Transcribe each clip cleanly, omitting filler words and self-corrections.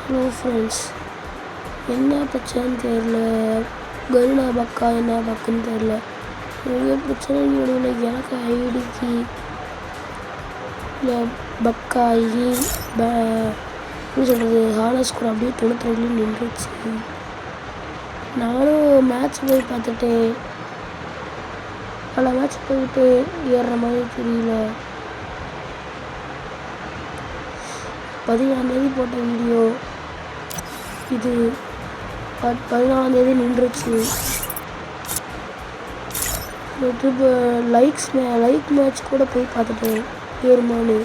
Hello friends, என்ன பிரச்சனைன்னு தெரில. கருணா பக்கா என்ன பக்குன்னு தெரில. நிறைய பிரச்சனைன்னு ஒன்றும் இல்லை. எனக்கு ஐடிக்கு இல்லை பக்காகி எப்படி சொல்கிறது, ஹானர் ஸ்கோர் அப்படியே 92 நின்றுச்சு. நானும் மேட்ச் போய் பார்த்துட்டேன். பல மேட்ச் போயிட்டு ஏறுற மாதிரி தெரியல. 14ஆம் போட்ட வீடியோ இது 14ஆம் நின்றுச்சு. இப்போ லைக் மேட்ச் கூட போய் பார்த்துட்டேன் ஏறுமானு.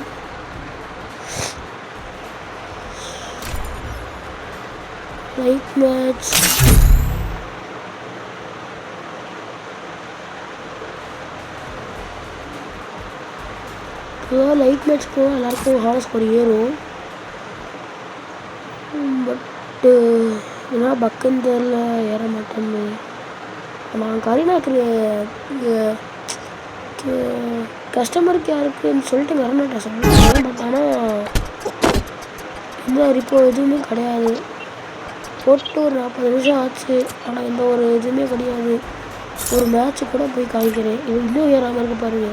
லைக் மேட்ச் லைக் மேட்ச் போனால் எல்லாருக்கும் ஹானர் ஸ்கோர் ஏறும். பட்டு ஏன்னா பக்குன்னு தெரில, ஏற மாட்டேன்னு. நான் கரீனாக்கு கஸ்டமர் கேருக்குன்னு சொல்லிட்டு வரமாட்டேன் சொல்லுவேன். பட் ஆனால் எந்த இப்போ எதுவுமே கிடையாது. போட்டு ஒரு 40 நிமிஷம் ஆச்சு, ஆனால் எந்த ஒரு இதுவுமே கிடையாது. ஒரு மேட்ச்சு கூட போய் காய்க்கிறேன். இது இன்னும் ஏறாமல் இருக்கு பாருங்க.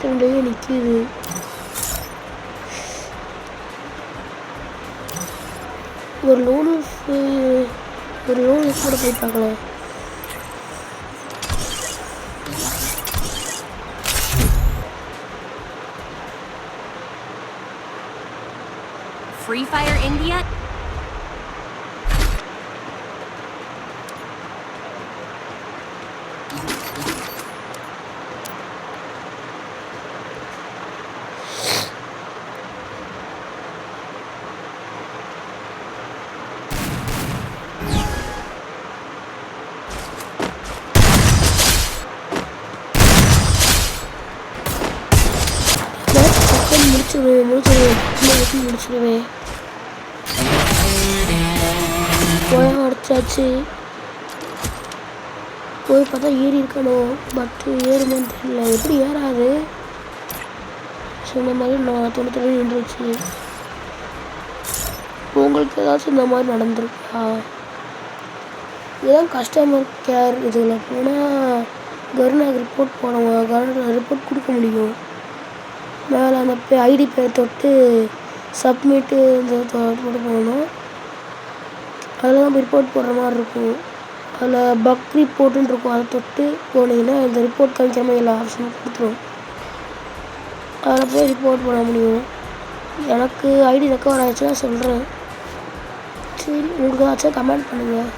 ரெண்டுலேயே நிற்கிது. ஒரு லோனு கூட போய் பார்க்கலாம். Free Fire India. முடிச்சிடுவேன். போய் அடிச்சாச்சு. போய் பார்த்தா ஏறி இருக்கணும். பட் ஏறுமான்னு தெரியல. எப்படி ஏறாது சொன்ன மாதிரி நான் 92 நின்றுச்சு. உங்களுக்கு ஏதாச்சும் இந்த மாதிரி நடந்திருக்கா? இதுதான் கஸ்டமர் கேர். இதில் போனால் கருணாக்கு ரிப்போர்ட் போனவங்க கருணா ரிப்போர்ட் கொடுக்க முடியும். மேலே அந்த ஐடி பேர் தொட்டு சப்மிட்டு இந்த போட்டு போகணும். அதில் தான் ரிப்போர்ட் போடுற மாதிரி இருக்கும். அதில் பக் ரிப்போர்ட்டுன்னு இருக்கும். அதை தொட்டு போனீங்கன்னா இந்த ரிப்போர்ட் காமிக்கிற மாதிரி எல்லா ஆப்ஷனும் கொடுத்துரும். அதில் போய் ரிப்போர்ட் பண்ண முடியும். எனக்கு ஐடி ரெக்கவர் ஆகிடுச்சுன்னா சொல்கிறேன். சரி, உங்களுக்கு ஏதாச்சும் கமெண்ட் பண்ணுங்கள்.